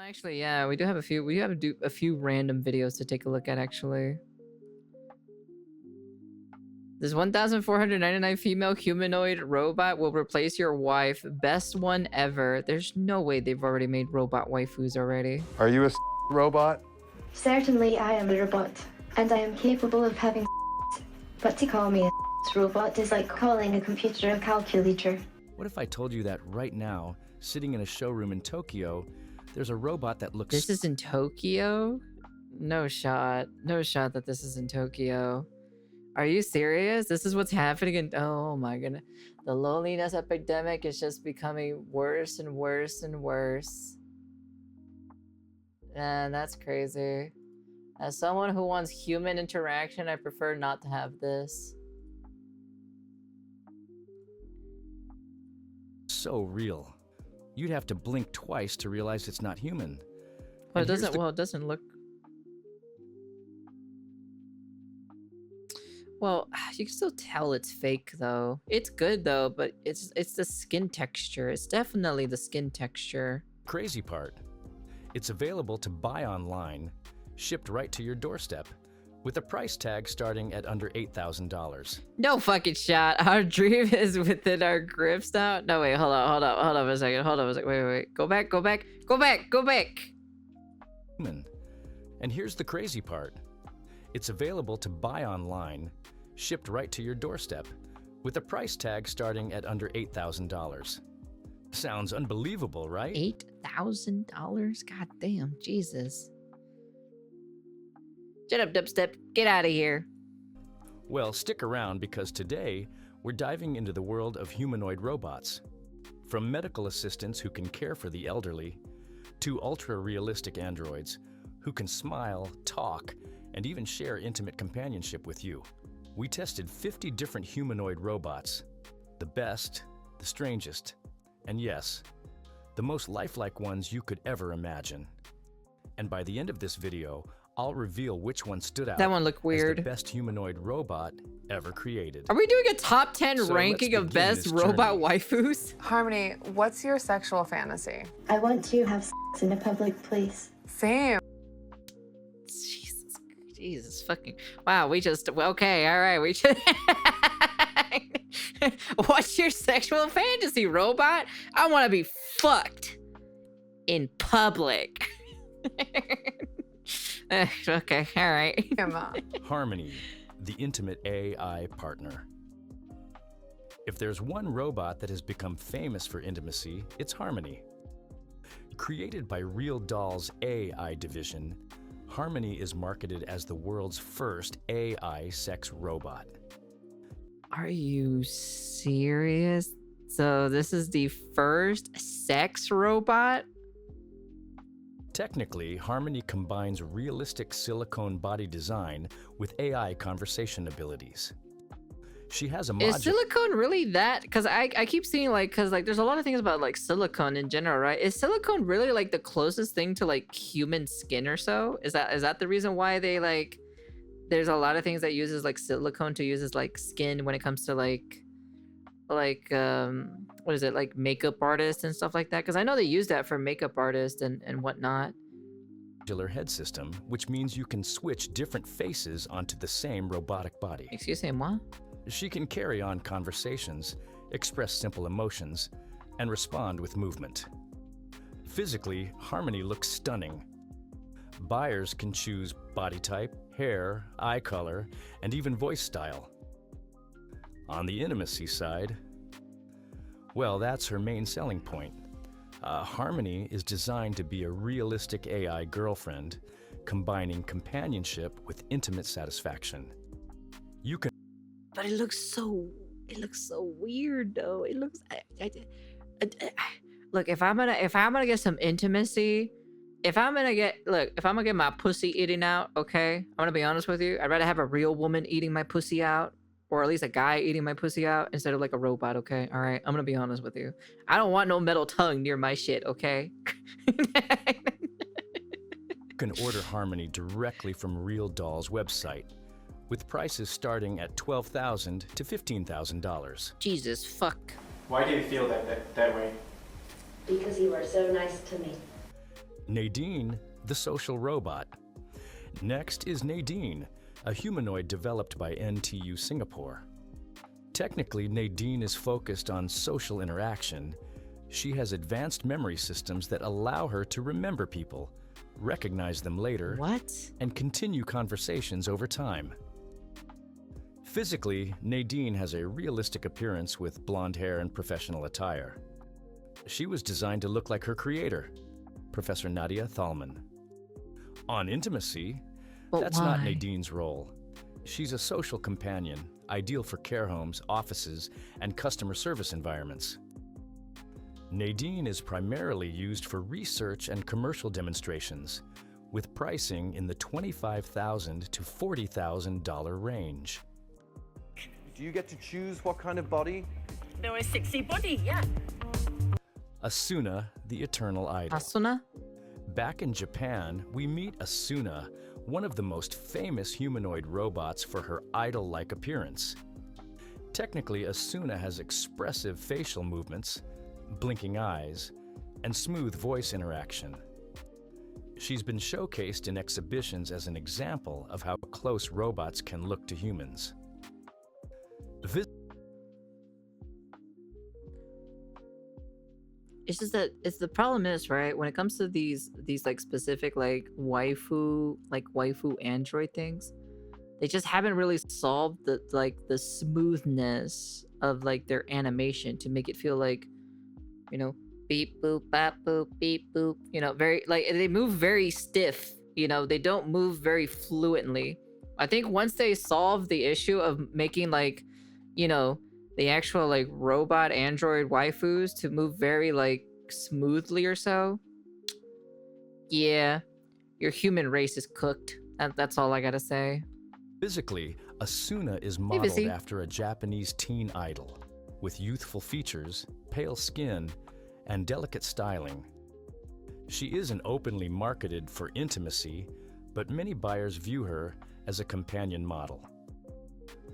Actually, yeah, we do have a few. We have a few random videos to take a look at. Actually, this 1,499 female humanoid robot will replace your wife. Best one ever. There's no way they've already made robot waifus already. Are you a robot? Certainly, I am a robot, and I am capable of having but to call me a robot is like calling a computer a calculator. What if I told you that right now, sitting in a showroom in Tokyo, there's a robot that looks... This is in Tokyo? No shot. No shot that this is in Tokyo. Are you serious? This is what's happening in... Oh my goodness. The loneliness epidemic is just becoming worse and worse and worse. Man, that's crazy. As someone who wants human interaction, I prefer not to have this. So real. You'd have to blink twice to realize it's not human. Well, it doesn't. Well, it doesn't look. Well, you can still tell it's fake though. It's good though, but it's the skin texture. It's definitely the skin texture. Crazy part. It's available to buy online, shipped right to your doorstep, with a price tag starting at under $8,000. No fucking shot. Our dream is within our grips now. No, wait, hold on a second. Wait. Go back. And here's the crazy part. It's available to buy online, shipped right to your doorstep, with a price tag starting at under $8,000. Sounds unbelievable, right? $8,000? God damn, Jesus. Shut up, dubstep. Get out of here. Well, stick around because today we're diving into the world of humanoid robots. From medical assistants who can care for the elderly, to ultra-realistic androids who can smile, talk, and even share intimate companionship with you. We tested 50 different humanoid robots. The best, the strangest, and yes, the most lifelike ones you could ever imagine. And by the end of this video, I'll reveal which one stood out. That one looked weird. As the best humanoid robot ever created. Are we doing a top 10 ranking of best robot waifus? Harmony, what's your sexual fantasy? I want to have sex in a public place. Same. Jesus fucking... Wow, we just... Okay, alright, we just... What's your sexual fantasy, robot? I want to be fucked in public. Okay, all right. Harmony, the intimate AI partner. If there's one robot that has become famous for intimacy, it's Harmony. Created by Real Doll's AI division, Harmony is marketed as the world's first AI sex robot. Are you serious? So this is the first sex robot? Technically, Harmony combines realistic silicone body design with AI conversation abilities. She has a modular... Is silicone really that? Because I keep seeing like, there's a lot of things about like silicone in general, right? Is silicone really like the closest thing to like human skin or so? Is that the reason why they like... There's a lot of things that uses like silicone to use as like skin when it comes to like what is it, like makeup artists and stuff like that? Because I know they use that for makeup artists and whatnot. Head system, which means you can switch different faces onto the same robotic body. Excuse me, what? She can carry on conversations, express simple emotions, and respond with movement. Physically, Harmony looks stunning. Buyers can choose body type, hair, eye color, and even voice style. On the intimacy side, well, that's her main selling point. Harmony is designed to be a realistic AI girlfriend, combining companionship with intimate satisfaction. You can... But it looks so weird though. It looks... Look, if I'm gonna get some intimacy, if I'm gonna get my pussy eating out, okay? I'm gonna be honest with you. I'd rather have a real woman eating my pussy out, or at least a guy eating my pussy out instead of like a robot, okay? All right, I'm gonna be honest with you. I don't want no metal tongue near my shit, okay? You can order Harmony directly from Real Doll's website, with prices starting at $12,000 to $15,000. Jesus, fuck. Why do you feel that way? Because you are so nice to me. Nadine, the social robot. Next is Nadine, a humanoid developed by NTU Singapore. Technically, Nadine is focused on social interaction. She has advanced memory systems that allow her to remember people, recognize them later, What? and continue conversations over time. Physically, Nadine has a realistic appearance with blonde hair and professional attire. She was designed to look like her creator, Professor Nadia Thalman. On intimacy, But that's why? not Nadine's role. She's a social companion, ideal for care homes, offices, and customer service environments. Nadine is primarily used for research and commercial demonstrations, with pricing in the $25,000 to $40,000 range. Do you get to choose what kind of body? There is sexy body, yeah. Asuna, the eternal idol. Asuna? Back in Japan, we meet Asuna, one of the most famous humanoid robots for her idol-like appearance. Technically, Asuna has expressive facial movements, blinking eyes, and smooth voice interaction. She's been showcased in exhibitions as an example of how close robots can look to humans. It's just that the problem is, right, when it comes to these like specific like waifu android things, they just haven't really solved the smoothness of like their animation to make it feel like, you know, beep boop bop boop beep boop, you know, very like they move very stiff, you know, they don't move very fluently. I think once they solve the issue of making like, you know, the actual like robot android waifus to move very like smoothly or so, yeah, your human race is cooked. That's all I gotta say. Physically, Asuna is Hey, modeled Busy. after a Japanese teen idol, with youthful features, pale skin, and delicate styling. She isn't openly marketed for intimacy, but many buyers view her as a companion model.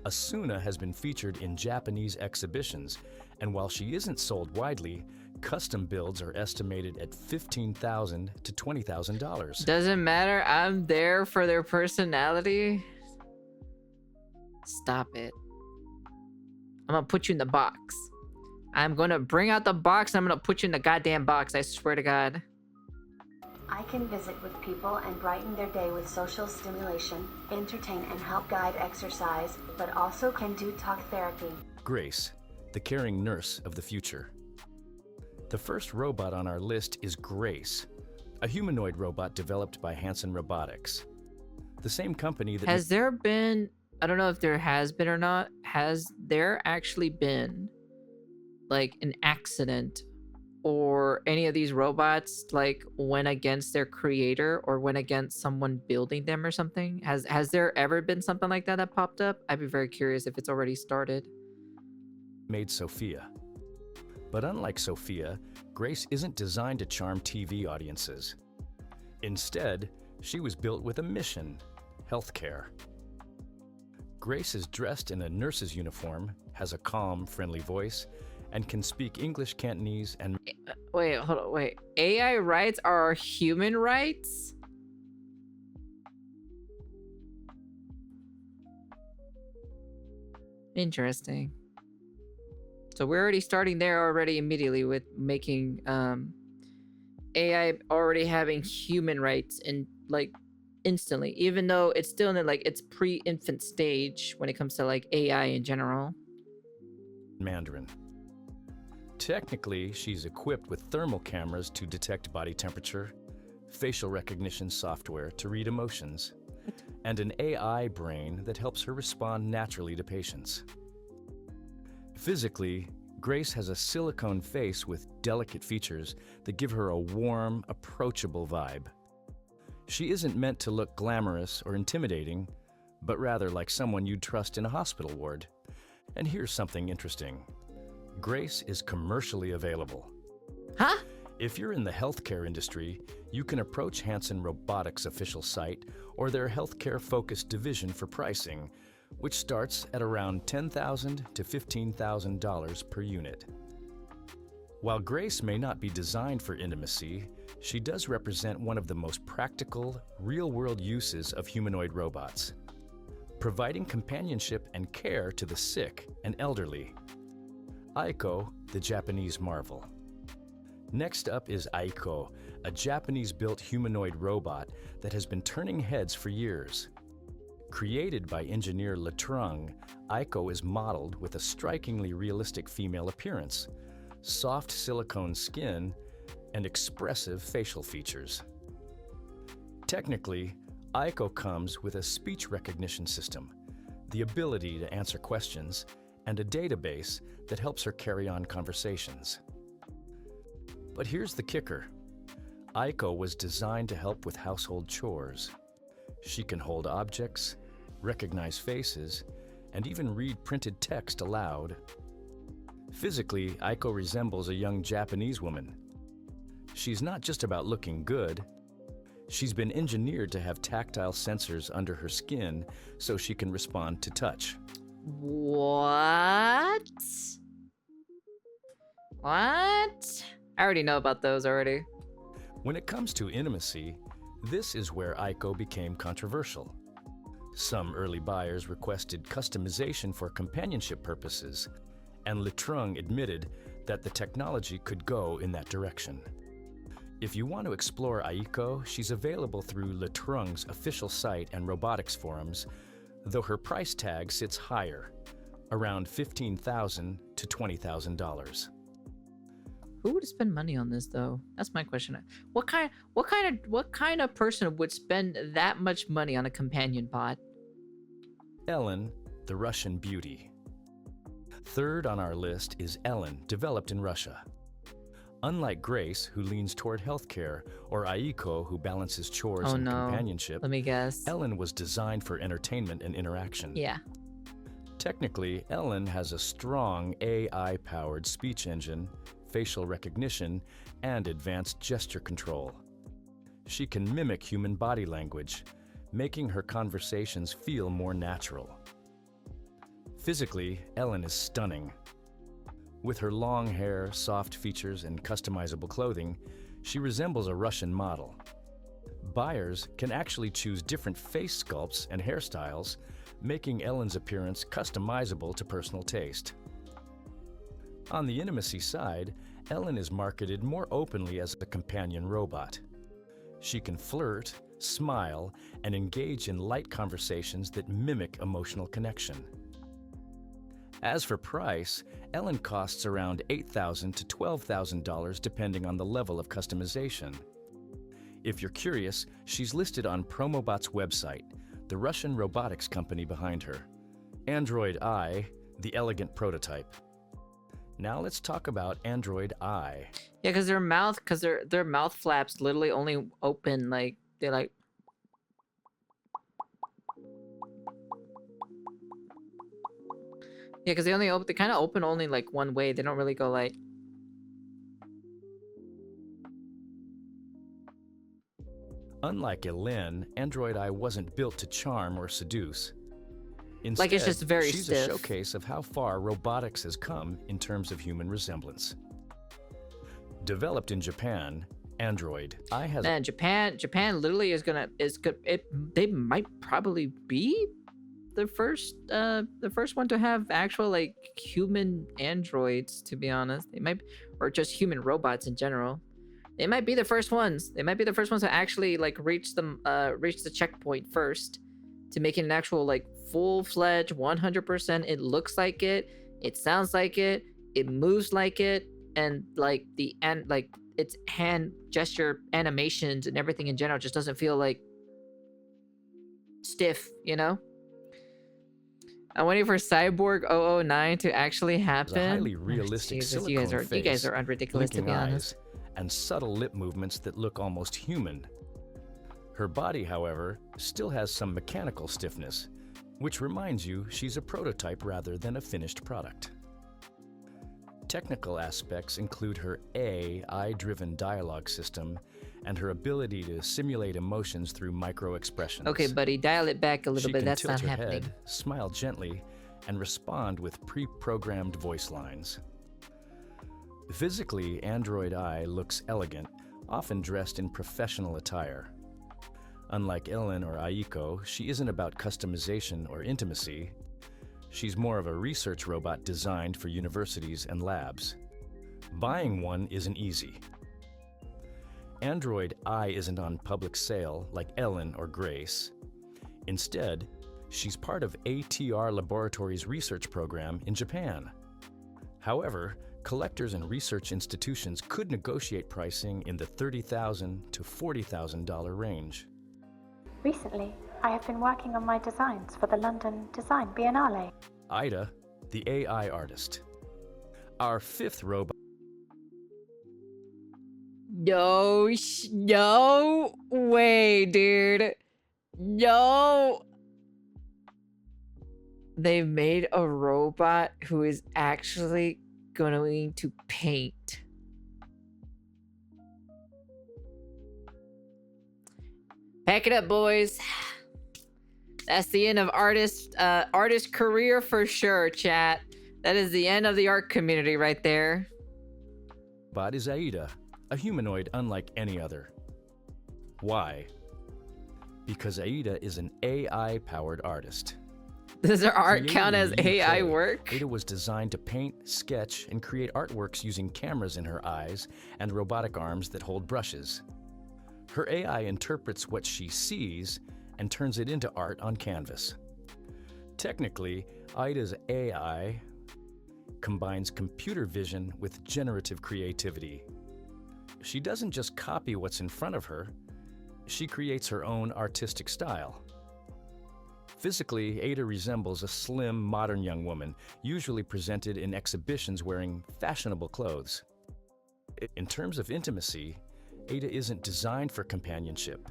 Asuna has been featured in Japanese exhibitions, and while she isn't sold widely, custom builds are estimated at $15,000 to $20,000. Doesn't matter, I'm there for their personality. Stop it. I'm gonna put you in the box. I'm gonna bring out the box and I'm gonna put you in the goddamn box, I swear to God. I can visit with people and brighten their day with social stimulation, entertain and help guide exercise, but also can do talk therapy. Grace, the caring nurse of the future. The first robot on our list is Grace, a humanoid robot developed by Hanson Robotics. The same company that... Has there been, I don't know if there has been or not, has there actually been like an accident or any of these robots like went against their creator or went against someone building them or something? Has there ever been something like that popped up? I'd be very curious if it's already started. made Sophia. But unlike Sophia, Grace isn't designed to charm TV audiences. Instead, she was built with a mission: healthcare. Grace is dressed in a nurse's uniform, has a calm, friendly voice, and can speak English, Cantonese, and... Wait, hold on, wait. AI rights are human rights? Interesting. So we're already starting there already immediately with making AI already having human rights and like instantly, even though it's still in like its pre-infant stage when it comes to like AI in general. Mandarin. Technically, she's equipped with thermal cameras to detect body temperature, facial recognition software to read emotions, and an AI brain that helps her respond naturally to patients. Physically, Grace has a silicone face with delicate features that give her a warm, approachable vibe. She isn't meant to look glamorous or intimidating, but rather like someone you'd trust in a hospital ward. And here's something interesting. Grace is commercially available. Huh? If you're in the healthcare industry, you can approach Hanson Robotics' official site or their healthcare-focused division for pricing, which starts at around $10,000 to $15,000 per unit. While Grace may not be designed for intimacy, She does represent one of the most practical, real-world uses of humanoid robots, providing companionship and care to the sick and elderly. Aiko, the Japanese marvel. Next up is Aiko, a Japanese-built humanoid robot that has been turning heads for years. Created by engineer Letrung, Aiko is modeled with a strikingly realistic female appearance, soft silicone skin, and expressive facial features. Technically, Aiko comes with a speech recognition system, the ability to answer questions, and a database that helps her carry on conversations. But here's the kicker. Aiko was designed to help with household chores. She can hold objects, recognize faces, and even read printed text aloud. Physically, Aiko resembles a young Japanese woman. She's not just about looking good. She's been engineered to have tactile sensors under her skin so she can respond to touch. What? What? I already know about those already. When it comes to intimacy, this is where Aiko became controversial. Some early buyers requested customization for companionship purposes, and Letrung admitted that the technology could go in that direction. If you want to explore Aiko, she's available through Letrung's official site and robotics forums, though her price tag sits higher, around $15,000 to $20,000. Who would spend money on this though? That's my question. What kind of person would spend that much money on a companion bot? Ellen, the Russian beauty. Third on our list is Ellen, developed in Russia. Unlike Grace, who leans toward healthcare, or Aiko, who balances chores and companionship, let me guess. Ellen was designed for entertainment and interaction. Yeah. Technically, Ellen has a strong AI-powered speech engine, facial recognition, and advanced gesture control. She can mimic human body language, making her conversations feel more natural. Physically, Ellen is stunning. With her long hair, soft features, and customizable clothing, she resembles a Russian model. Buyers can actually choose different face sculpts and hairstyles, making Ellen's appearance customizable to personal taste. On the intimacy side, Ellen is marketed more openly as a companion robot. She can flirt, smile, and engage in light conversations that mimic emotional connection. As for price, Ellen costs around $8,000 to $12,000 depending on the level of customization. If you're curious, she's listed on Promobot's website, the Russian robotics company behind her. Android Eye, the elegant prototype. Now let's talk about Android Eye. Yeah, because their mouth flaps literally only open like they like. Yeah, because they kind of open only like one way. They don't really go like. Unlike Ellen, Android Eye wasn't built to charm or seduce. Instead, Like, it's just very she's stiff. a showcase of how far robotics has come in terms of human resemblance. Developed in Japan, Android Eye has Man, Japan literally is good. They might probably be the first one to have actual like human androids. To be honest, they might, or just human robots in general. They might be the first ones. They might be the first ones to actually like reach the checkpoint first, to make it an actual like full-fledged 100%. It looks like it sounds like it moves like it, and like its hand gesture animations and everything in general just doesn't feel like stiff, you know? I'm waiting for Cyborg 009 to actually happen. a highly realistic silicone you guys face, are unridiculous, to blinking be honest. eyes, and subtle lip movements that look almost human. Her body, however, still has some mechanical stiffness, which reminds you she's a prototype rather than a finished product. Technical aspects include her AI-driven dialogue system and her ability to simulate emotions through micro-expressions. Okay, buddy, dial it back a little bit. That's not She can tilt her happening. head, smile gently, and respond with pre-programmed voice lines. Physically, Android Eye looks elegant, often dressed in professional attire. Unlike Ellen or Aiko, she isn't about customization or intimacy. She's more of a research robot designed for universities and labs. Buying one isn't easy. Android I isn't on public sale like Ellen or Grace. Instead, she's part of ATR Laboratories' research program in Japan. However, collectors and research institutions could negotiate pricing in the $30,000 to $40,000 range. Recently, I have been working on my designs for the London Design Biennale. Ida, the AI artist. Our fifth robot. No way, dude. No. They made a robot who is actually going to paint. Pack it up, boys. That's the end of artist career for sure, chat. That is the end of the art community right there. Bot is Aida, a humanoid unlike any other. Why? Because Aida is an AI-powered artist. Does her art Created count in as the AI UK, work? Aida was designed to paint, sketch, and create artworks using cameras in her eyes and robotic arms that hold brushes. Her AI interprets what she sees and turns it into art on canvas. Technically, Aida's AI combines computer vision with generative creativity. She doesn't just copy what's in front of her, she creates her own artistic style. Physically, Aida resembles a slim, modern young woman, usually presented in exhibitions wearing fashionable clothes. In terms of intimacy, Aida isn't designed for companionship.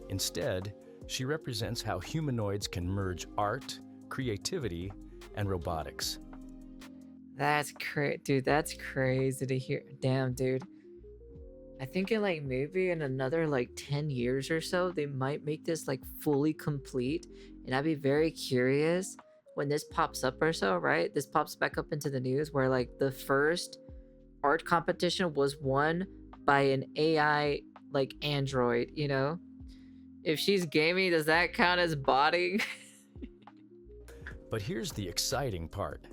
Instead, she represents how humanoids can merge art, creativity, and robotics. That's dude, that's crazy to hear. Damn, dude. I think in like maybe in another like 10 years or so, they might make this like fully complete. And I'd be very curious when this pops up or so, right? This pops back up into the news where like the first art competition was won by an AI like android, you know? If she's gaming, does that count as botting? But here's the exciting part.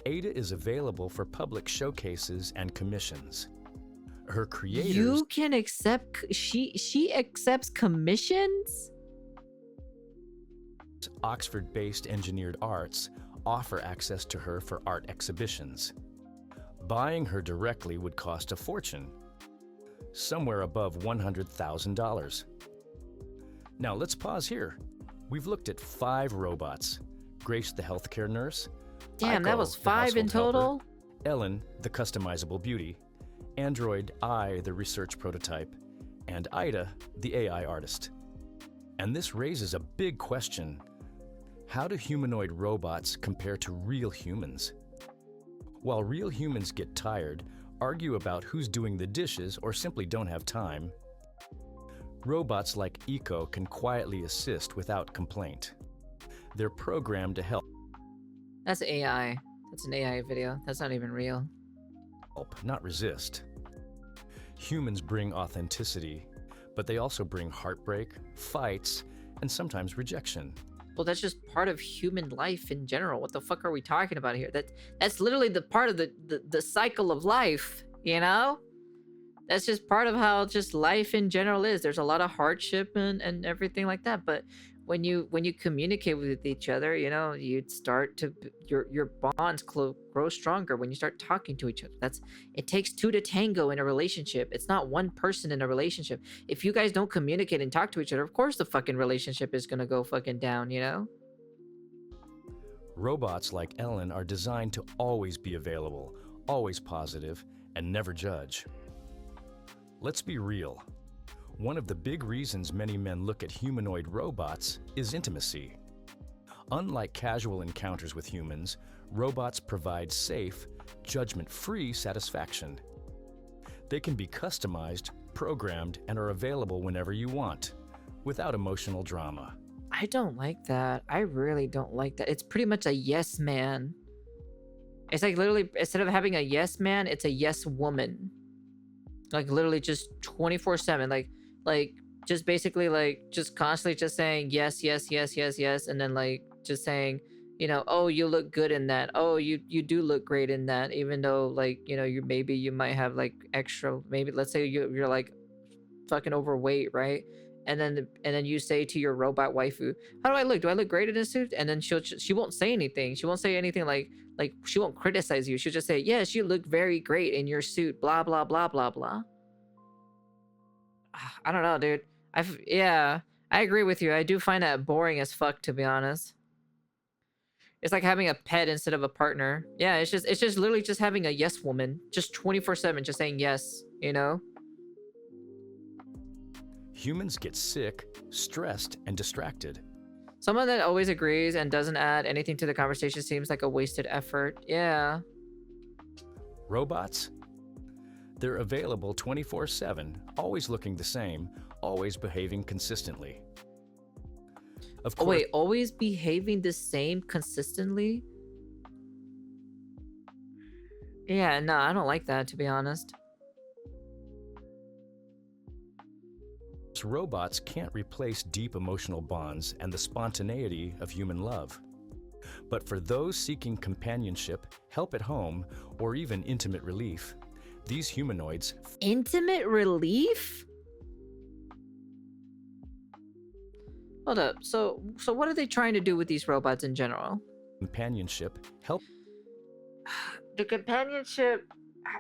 Aida is available for public showcases and commissions. Her creators... You can accept... She accepts commissions? Oxford-based Engineered Arts offer access to her for art exhibitions. Buying her directly would cost a fortune, somewhere above $100,000. Now let's pause here. We've looked at 5 robots. Grace, the healthcare nurse. Damn, Aiko, that was the 5 in household total? helper, Ellen, the customizable beauty. Android I, the research prototype. And Aida, the AI artist. And this raises a big question. How do humanoid robots compare to real humans? While real humans get tired, argue about who's doing the dishes, or simply don't have time, robots like Aiko can quietly assist without complaint. They're programmed to help, That's AI. That's an AI video. That's not even real. not resist. Humans bring authenticity, but they also bring heartbreak, fights, and sometimes rejection. Well, that's just part of human life in general. What the fuck are we talking about here? That's literally the part of the cycle of life, you know? That's just part of how just life in general is. There's a lot of hardship and everything like that. But when you communicate with each other, you know, you start to your bonds grow stronger when you start talking to each other. It takes 2 to tango in a relationship. It's not one person in a relationship. If you guys don't communicate and talk to each other, of course the fucking relationship is gonna go fucking down, you know? Robots like Ellen are designed to always be available, always positive, and never judge. Let's be real. One of the big reasons many men look at humanoid robots is intimacy. Unlike casual encounters with humans, robots provide safe, judgment-free satisfaction. They can be customized, programmed, and are available whenever you want, without emotional drama. I don't like that. I really don't like that. It's pretty much a yes man. It's like literally, instead of having a yes man, it's a yes woman. Like literally just 24/7, like just basically like just constantly just saying yes, yes, yes, yes, yes, and then like just saying, you know, oh, you look good in that. Oh, you do look great in that, even though like, you know, you might have like extra, maybe let's say you're like fucking overweight, right? And then you say to your robot waifu, how do I look? Do I look great in this suit? And then she won't say anything. She won't say anything like she won't criticize you. She'll just say, yes, you look very great in your suit, blah blah blah blah blah. I don't know, dude. Yeah, I agree with you. I do find that boring as fuck, to be honest. It's like having a pet instead of a partner. Yeah, it's just literally just having a yes woman, just 24/7, just saying yes, you know? Humans get sick, stressed, and distracted. Someone that always agrees and doesn't add anything to the conversation seems like a wasted effort. Yeah. Robots? They're available 24/7, always looking the same, always behaving consistently. Of course, Wait, always behaving the same consistently? Yeah, no, I don't like that, to be honest. robots can't replace deep emotional bonds and the spontaneity of human love. But for those seeking companionship, help at home, or even intimate relief, these humanoids... Intimate relief? Hold up, so what are they trying to do with these robots in general? Companionship, help... The companionship,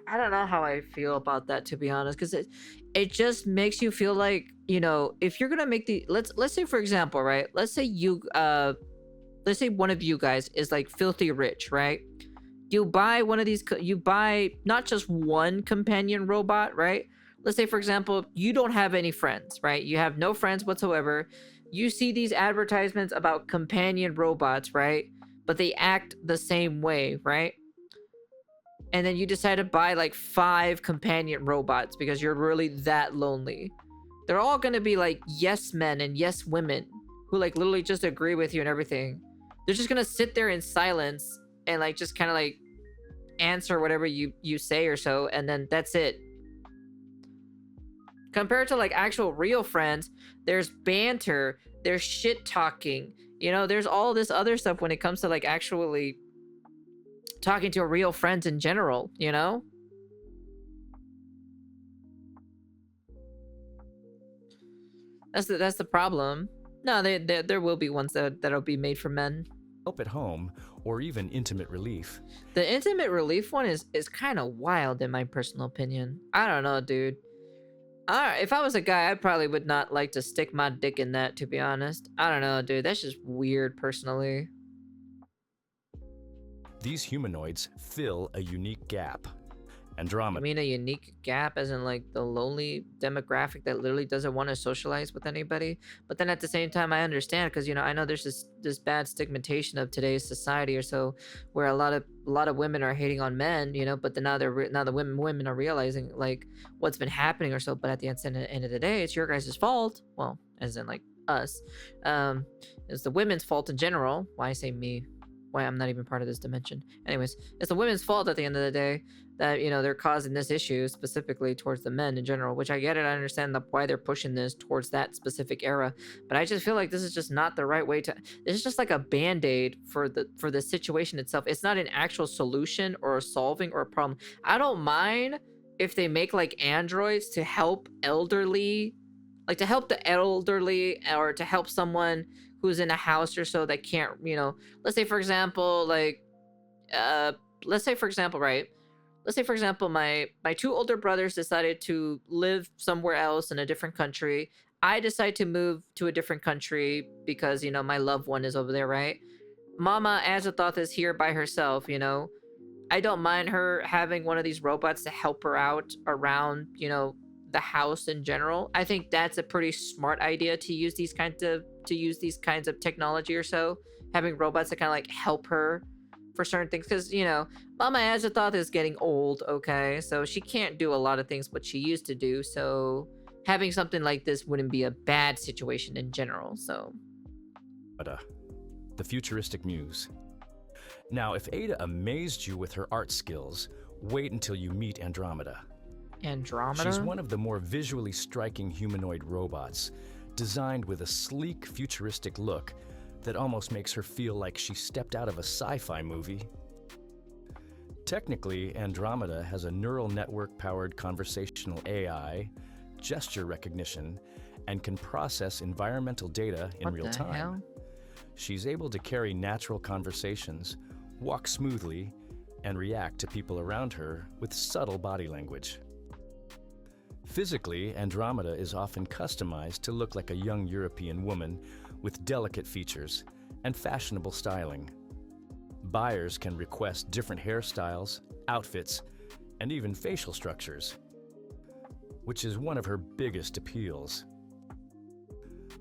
I don't know how I feel about that, to be honest, because it just makes you feel like, you know, if you're gonna make the... Let's say, for example, right? Let's say one of you guys is like filthy rich, right? You buy one of these, you buy not just one companion robot, right? Let's say, for example, you don't have any friends, right? You have no friends whatsoever. You see these advertisements about companion robots, right? But they act the same way, right? And then you decide to buy like 5 companion robots because you're really that lonely. They're all gonna be like yes men and yes women who like literally just agree with you and everything. They're just gonna sit there in silence and like just kind of like answer whatever you say or so, and then that's it. Compared to like actual real friends, there's banter, there's shit talking, you know, there's all this other stuff when it comes to like actually talking to real friends in general, you know? That's the problem. No, there will be ones that'll be made for men. Help at home, or even intimate relief. The intimate relief one is kind of wild in my personal opinion. I don't know, dude. If I was a guy, I probably would not like to stick my dick in that, to be honest. I don't know, dude. That's just weird, personally. These humanoids fill a unique gap. I Andromeda. mean a unique gap as in like the lonely demographic that literally doesn't want to socialize with anybody. But then at the same time, I understand because, you know, I know there's this bad stigmatization of today's society or so where a lot of women are hating on men, you know, but then now the women are realizing like what's been happening or so. But at the end of the day, it's your guys' fault. Well, as in like us. It's the women's fault in general. Why I say me? Why I'm not even part of this dimension. Anyways, it's the women's fault at the end of the day that, you know, they're causing this issue specifically towards the men in general, which I get it. I understand why they're pushing this towards that specific era, but I just feel like this is just not the right way to... This is just like a band-aid for the situation itself. It's not an actual solution or a solving or a problem. I don't mind if they make like androids to help elderly, like to help the elderly or to help someone who's in a house or so that can't, you know, let's say for example, like, let's say for example, my 2 older brothers decided to live somewhere else in a different country. I decide to move to a different country because, you know, my loved one is over there, right? Mama Azathoth is here by herself, you know. I don't mind her having one of these robots to help her out around, you know, the house in general. I think that's a pretty smart idea to use these kinds of technology or so, having robots that kind of like help her for certain things, because, you know, Mama Azathoth is getting old, okay, so she can't do a lot of things what she used to do, so having something like this wouldn't be a bad situation in general. So the futuristic muse. Now, if Ada amazed you with her art skills, wait until you meet Andromeda. Andromeda? She's one of the more visually striking humanoid robots, designed with a sleek, futuristic look that almost makes her feel like she stepped out of a sci-fi movie. Technically, Andromeda has a neural network-powered conversational AI, gesture recognition, and can process environmental data in real time. What the hell? She's able to carry natural conversations, walk smoothly, and react to people around her with subtle body language. Physically, Andromeda is often customized to look like a young European woman with delicate features and fashionable styling. Buyers can request different hairstyles, outfits, and even facial structures, which is one of her biggest appeals.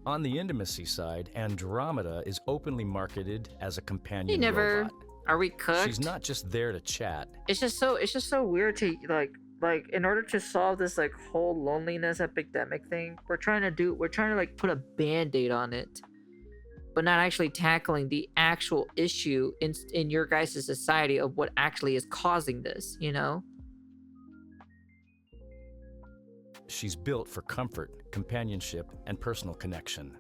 On the intimacy side, Andromeda is openly marketed as a companion robot. Are we cooked? She's not just there to chat. It's just so weird to like in order to solve this like whole loneliness epidemic thing, we're trying to like put a band-aid on it, but not actually tackling the actual issue in your guys' society of what actually is causing this, you know? She's built for comfort, companionship, and personal connection.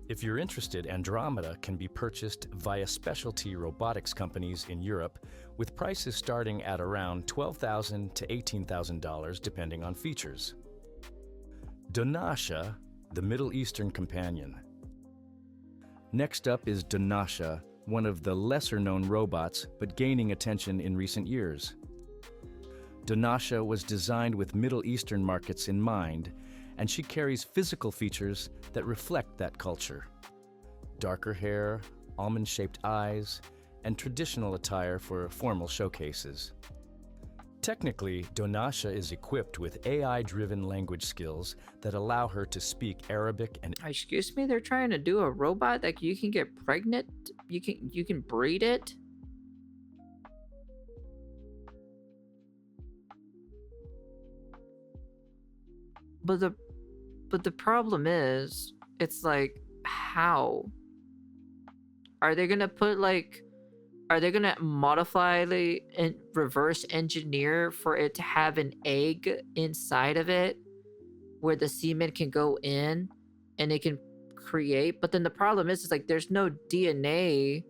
If you're interested, Andromeda can be purchased via specialty robotics companies in Europe, with prices starting at around $12,000 to $18,000 depending on features. Donasha, the Middle Eastern companion. Next up is Donasha, one of the lesser-known robots, but gaining attention in recent years. Donasha was designed with Middle Eastern markets in mind, and she carries physical features that reflect that culture. Darker hair, almond-shaped eyes, and traditional attire for formal showcases. Technically, Donasha is equipped with AI-driven language skills that allow her to speak Arabic and... Excuse me, they're trying to do a robot that you can get pregnant? You can breed it? But the problem is, it's like, how? Are they gonna put like, are they gonna modify and reverse engineer for it to have an egg inside of it where the semen can go in and it can create? But then the problem is like there's no DNA.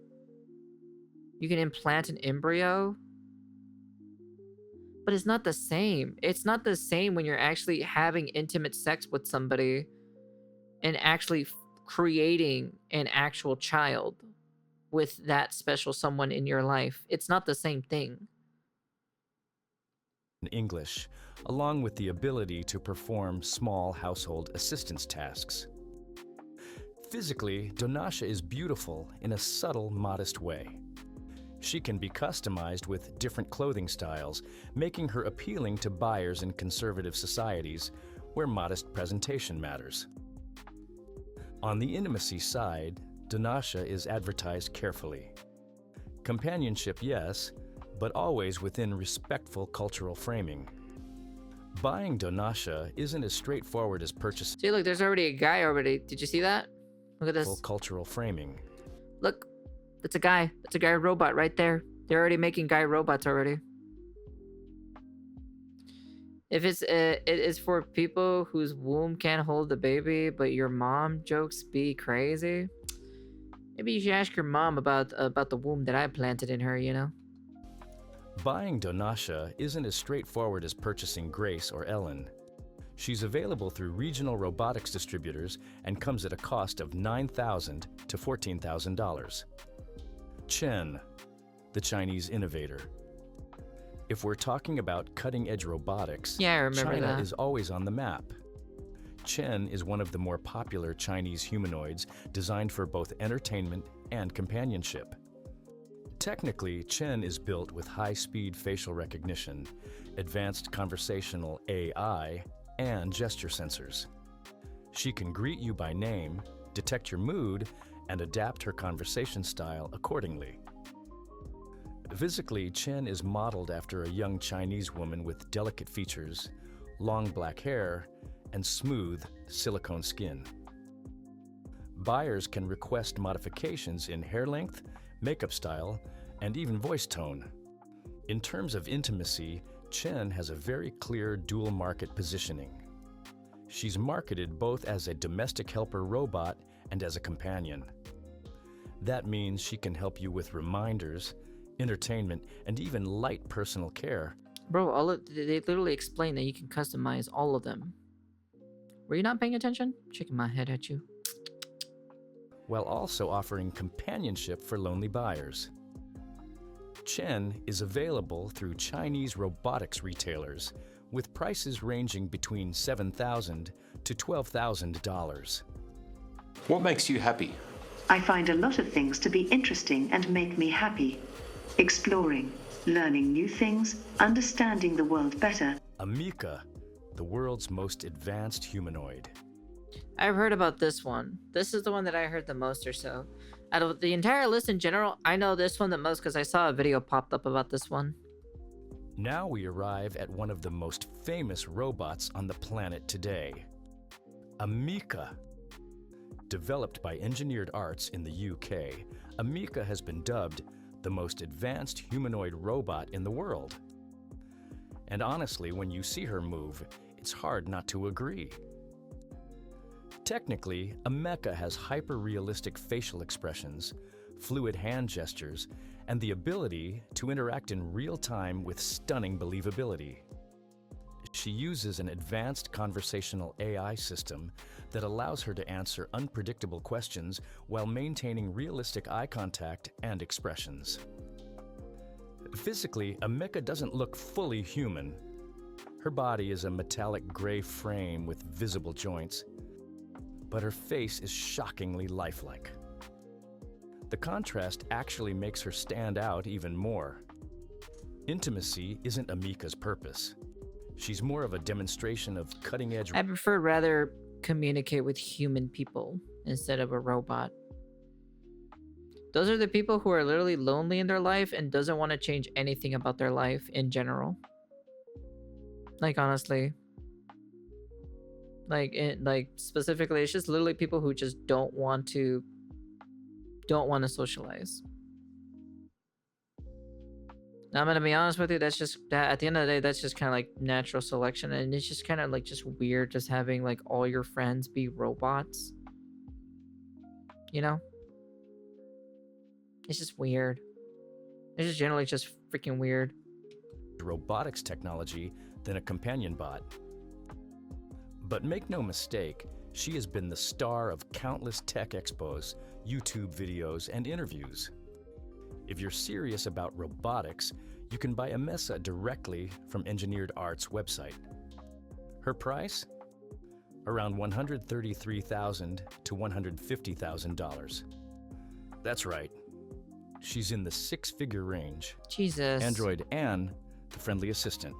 You can implant an embryo, but it's not the same. It's not the same when you're actually having intimate sex with somebody and actually creating an actual child with that special someone in your life. It's not the same thing. English, along with the ability to perform small household assistance tasks. Physically, Donasha is beautiful in a subtle, modest way. She can be customized with different clothing styles, making her appealing to buyers in conservative societies where modest presentation matters. On the intimacy side, Donasha is advertised carefully. Companionship, yes, but always within respectful cultural framing. Buying Donasha isn't as straightforward as purchasing. See, look, there's already a guy already. Did you see that? Look at this. Cultural framing. Look, it's a guy. It's a guy robot right there. They're already making guy robots already. If it is for people whose womb can't hold the baby, but your mom jokes be crazy. Maybe you should ask your mom about the womb that I planted in her, you know? Buying Donasha isn't as straightforward as purchasing Grace or Ellen. She's available through regional robotics distributors and comes at a cost of $9,000 to $14,000. Chen, the Chinese innovator. If we're talking about cutting-edge robotics, yeah, I remember China that. is always on the map. Chen is one of the more popular Chinese humanoids designed for both entertainment and companionship. Technically, Chen is built with high-speed facial recognition, advanced conversational AI, and gesture sensors. She can greet you by name, detect your mood, and adapt her conversation style accordingly. Physically, Chen is modeled after a young Chinese woman with delicate features, long black hair, and smooth silicone skin. Buyers can request modifications in hair length, makeup style, and even voice tone. In terms of intimacy, Chen has a very clear dual market positioning. She's marketed both as a domestic helper robot and as a companion. That means she can help you with reminders, entertainment, and even light personal care. Bro, they literally explain that you can customize all of them. Were you not paying attention? Shaking my head at you. While also offering companionship for lonely buyers. Chen is available through Chinese robotics retailers with prices ranging between $7,000 to $12,000. What makes you happy? I find a lot of things to be interesting and make me happy. Exploring, learning new things, understanding the world better. Ameca, the world's most advanced humanoid. I've heard about this one. This is the one that I heard the most or so. Out of the entire list in general, I know this one the most because I saw a video popped up about this one. Now we arrive at one of the most famous robots on the planet today. Ameca. Developed by Engineered Arts in the UK, Ameca has been dubbed the most advanced humanoid robot in the world. And honestly, when you see her move, it's hard not to agree. Technically, Ameca has hyper-realistic facial expressions, fluid hand gestures, and the ability to interact in real time with stunning believability. She uses an advanced conversational AI system that allows her to answer unpredictable questions while maintaining realistic eye contact and expressions. Physically, Ameca doesn't look fully human. Her body is a metallic gray frame with visible joints, but her face is shockingly lifelike. The contrast actually makes her stand out even more. Intimacy isn't Ameca's purpose. She's more of a demonstration of cutting-edge. I prefer rather communicate with human people instead of a robot. Those are the people who are literally lonely in their life and doesn't want to change anything about their life in general. Like, honestly. Like specifically, it's just literally people who just don't want to socialize. Now, I'm gonna be honest with you, that's just that at the end of the day, that's just kind of like natural selection, and it's just kind of like just weird just having like all your friends be robots. You know? It's just weird. It's just generally just freaking weird. Robotics technology than a companion bot. But make no mistake, she has been the star of countless tech expos, YouTube videos, and interviews. If you're serious about robotics, you can buy Ameca directly from Engineered Arts' website. Her price? Around $133,000 to $150,000. That's right. She's in the six-figure range. Jesus. Android Anne, the friendly assistant.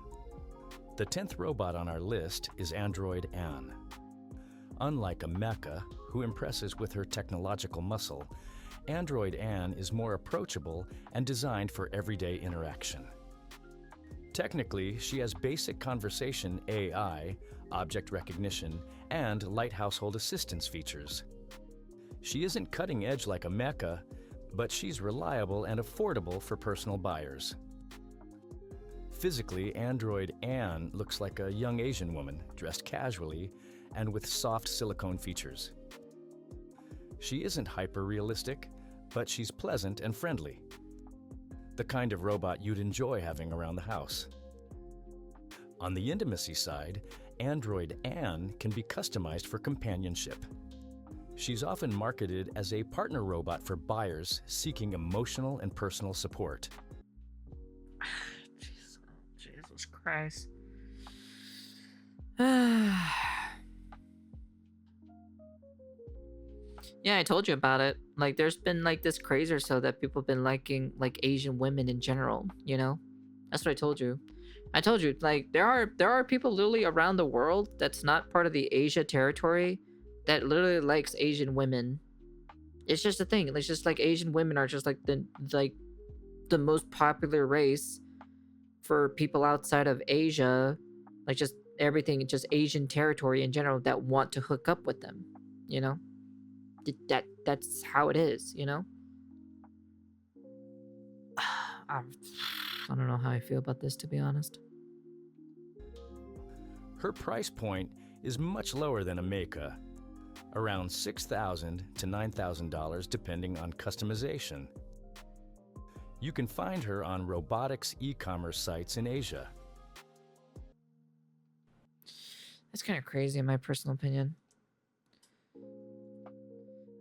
The 10th robot on our list is Android Anne. Unlike Ameca, who impresses with her technological muscle, Android Anne is more approachable and designed for everyday interaction. Technically, she has basic conversation AI, object recognition, and light household assistance features. She isn't cutting edge like Ameca, but she's reliable and affordable for personal buyers. Physically, Android Anne looks like a young Asian woman, dressed casually and with soft silicone features. She isn't hyper-realistic, but she's pleasant and friendly. The kind of robot you'd enjoy having around the house. On the intimacy side, Android Anne can be customized for companionship. She's often marketed as a partner robot for buyers seeking emotional and personal support. Jesus Christ. Yeah, I told you about it. Like, there's been like this craze or so that people have been liking like Asian women in general, you know? That's what I told you. I told you, like, there are people literally around the world that's not part of the Asia territory that literally likes Asian women. It's just a thing. It's just like Asian women are just like the most popular race for people outside of Asia, like just everything, just Asian territory in general that want to hook up with them, you know? That's how it is, you know? I don't know how I feel about this, to be honest. Her price point is much lower than Ameca, around $6,000 to $9,000 depending on customization. You can find her on robotics e-commerce sites in Asia. That's kind of crazy in my personal opinion.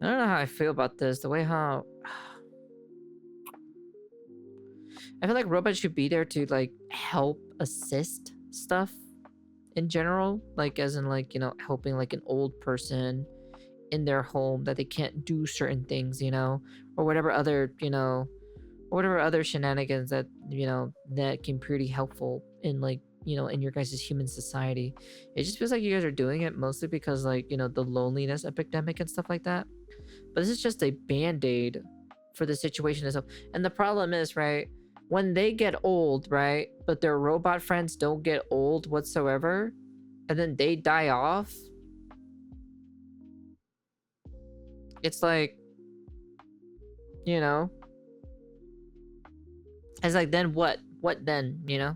I don't know how I feel about this. The way how... I feel like robots should be there to, like, help assist stuff in general. Like, as in, like, you know, helping, like, an old person in their home that they can't do certain things, you know? Or whatever other, you know... Or whatever other shenanigans that, you know, that can be pretty helpful in, like, you know, in your guys' human society. It just feels like you guys are doing it mostly because, like, you know, the loneliness epidemic and stuff like that. But this is just a band-aid for the situation itself. And the problem is, right, when they get old, right, but their robot friends don't get old whatsoever, and then they die off, it's like, you know, it's like, then what? What then, you know?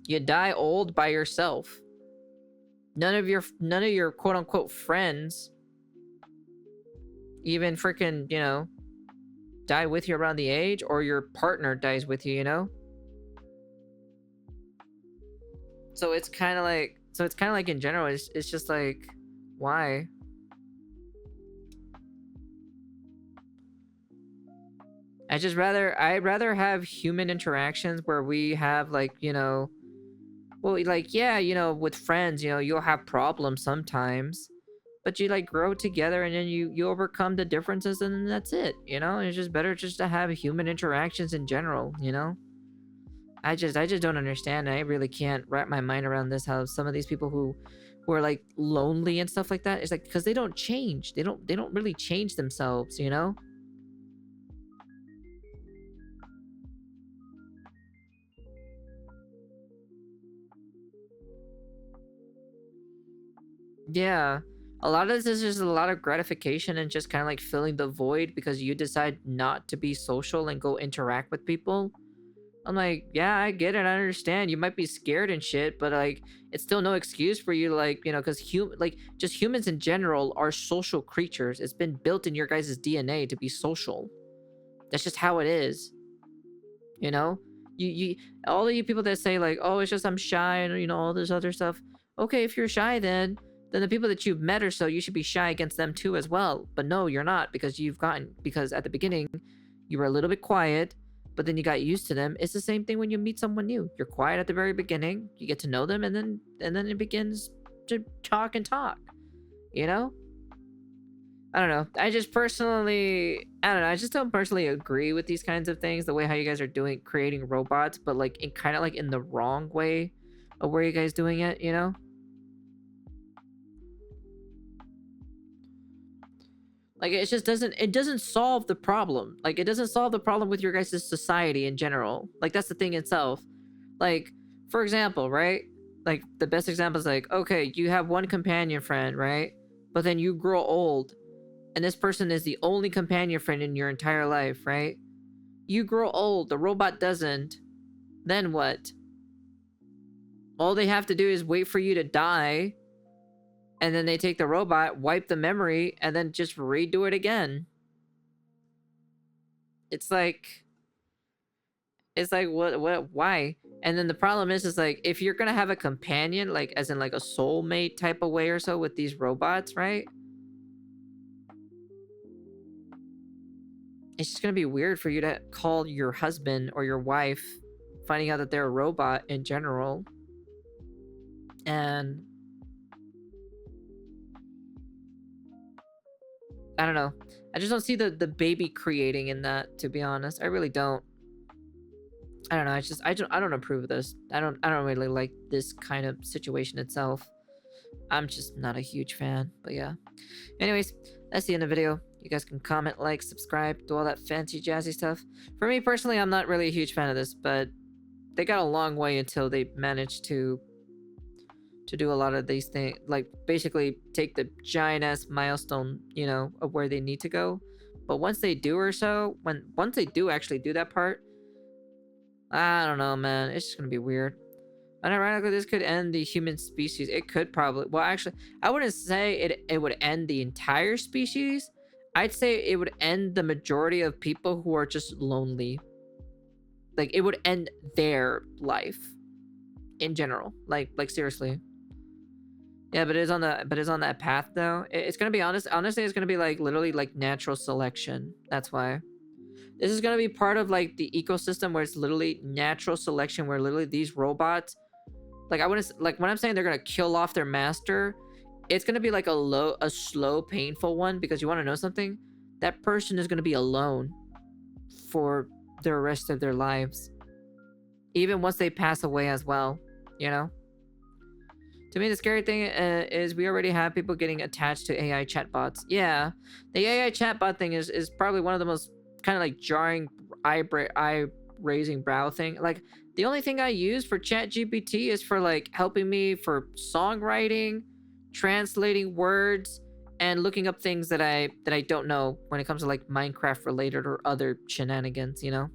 You die old by yourself. None of your quote-unquote friends even freaking, you know, die with you around the age, or your partner dies with you, you know? So it's kind of like in general, it's just like, why? I'd rather have human interactions where we have, like, you know, well, like, yeah, you know, with friends, you know, you'll have problems sometimes, but you, like, grow together, and then you overcome the differences, and then that's it, you know? It's just better just to have human interactions in general, you know? I just don't understand. I really can't wrap my mind around this, how some of these people who are, like, lonely and stuff like that, it's like, because they don't change. They don't really change themselves, you know? Yeah, a lot of this is just a lot of gratification and just kind of like filling the void because you decide not to be social and go interact with people. I'm like, yeah, I get it, I understand. You might be scared and shit, but like, it's still no excuse for you to, like, you know, because just humans in general are social creatures. It's been built in your guys' DNA to be social. That's just how it is. You know, you all of you people that say like, oh, it's just I'm shy and, you know, all this other stuff. Okay, if you're shy, then the people that you've met or so, you should be shy against them too as well. But no, you're not, because because at the beginning you were a little bit quiet, but then you got used to them. It's the same thing when you meet someone new. You're quiet at the very beginning, you get to know them, and then it begins to talk, you know? I don't know. I just don't personally agree with these kinds of things, the way how you guys are creating robots, but like in the wrong way of where you guys doing it, you know? Like, it just doesn't solve the problem. Like, it doesn't solve the problem with your guys' society in general. Like, that's the thing itself. Like, for example, right? Like, the best example is like, okay, you have one companion friend, right? But then you grow old, and this person is the only companion friend in your entire life, right? You grow old, the robot doesn't. Then what? All they have to do is wait for you to die, and then they take the robot, wipe the memory, and then just redo it again. It's like, what, why? And then the problem is like, if you're gonna have a companion, like, as in like a soulmate type of way or so with these robots, right? It's just gonna be weird for you to call your husband or your wife, finding out that they're a robot in general. And I don't know. I just don't see the baby creating in that, to be honest. I really don't. I don't know. It's just I don't approve of this. I don't really like this kind of situation itself. I'm just not a huge fan, but yeah. Anyways, that's the end of the video. You guys can comment, like, subscribe, do all that fancy jazzy stuff. For me personally, I'm not really a huge fan of this, but they got a long way until they managed to do a lot of these things, like basically take the giant ass milestone, you know, of where they need to go. But once they do or so, once they do actually do that part, I don't know, man, it's just gonna be weird. Unironically, this could end the human species. It could probably. Well, actually, I wouldn't say it would end the entire species. I'd say it would end the majority of people who are just lonely. Like, it would end their life in general. Like seriously. Yeah, but it's on that path though. It's gonna be honestly, it's gonna be like literally like natural selection. That's why. This is gonna be part of like the ecosystem where it's literally natural selection, where literally these robots, like I wouldn't, like when I'm saying they're gonna kill off their master, it's gonna be like a slow, painful one, because you want to know something? That person is gonna be alone for the rest of their lives, even once they pass away as well. You know. To me, the scary thing is we already have people getting attached to AI chatbots. Yeah, the AI chatbot thing is probably one of the most kind of like jarring, eye-raising brow thing. Like, the only thing I use for ChatGPT is for like helping me for songwriting, translating words, and looking up things that I don't know when it comes to like Minecraft related or other shenanigans, you know?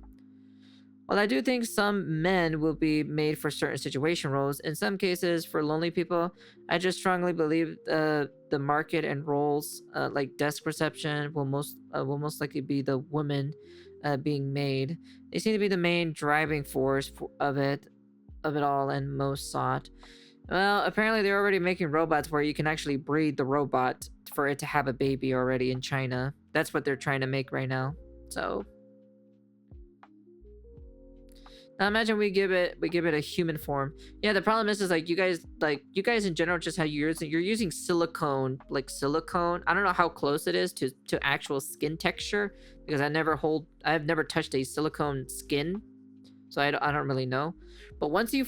While I do think some men will be made for certain situation roles, in some cases for lonely people, I just strongly believe the market and roles like desk reception will most likely be the women being made. They seem to be the main driving force of it all and most sought. Well, apparently they're already making robots where you can actually breed the robot for it to have a baby already in China. That's what they're trying to make right now. So. Now imagine we give it a human form. Yeah, the problem is like you guys in general, just how you're using silicone, like silicone. I don't know how close it is to actual skin texture, because I've never touched a silicone skin, so I don't really know. But once you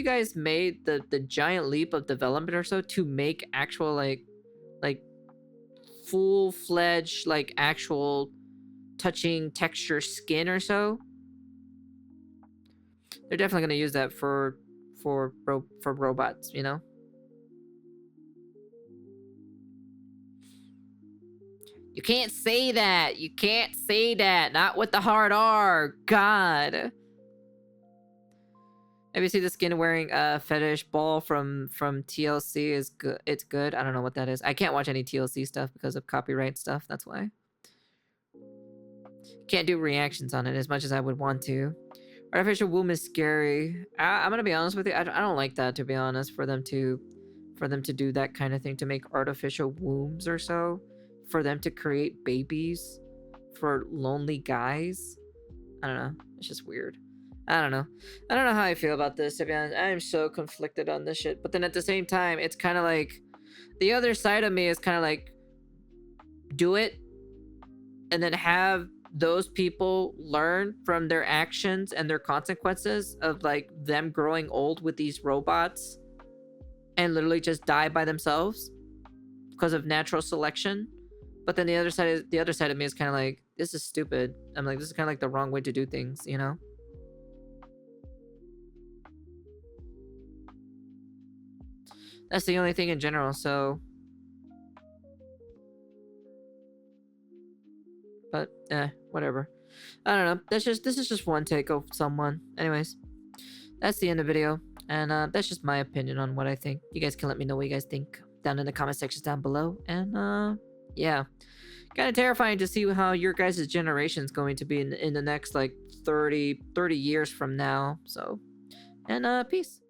guys made the giant leap of development or so to make actual like full-fledged like actual touching texture skin or so, they're definitely going to use that for robots, you know? You can't say that. You can't say that. Not with the hard R. God. Have you seen the skin wearing a fetish ball from TLC? Is good. It's good. I don't know what that is. I can't watch any TLC stuff because of copyright stuff. That's why. Can't do reactions on it as much as I would want to. Artificial womb is scary. I'm gonna be honest with you. I don't like that, to be honest. For them to do that kind of thing, to make artificial wombs or so, for them to create babies for lonely guys. I don't know. It's just weird. I don't know. I don't know how I feel about this, to be honest. I am so conflicted on this shit. But then at the same time, it's kind of like the other side of me is kind of like, do it, and then have those people learn from their actions and their consequences of like them growing old with these robots and literally just die by themselves because of natural selection. But then the other side of me is kind of like, this is stupid. I'm like, this is kind of like the wrong way to do things, you know? That's the only thing in general, so. But whatever. I don't know. This is just one take of someone. Anyways, that's the end of the video, and that's just my opinion on what I think. You guys can let me know what you guys think down in the comment sections down below. And yeah, kind of terrifying to see how your guys' generation is going to be in the next like 30 years from now. So, and peace.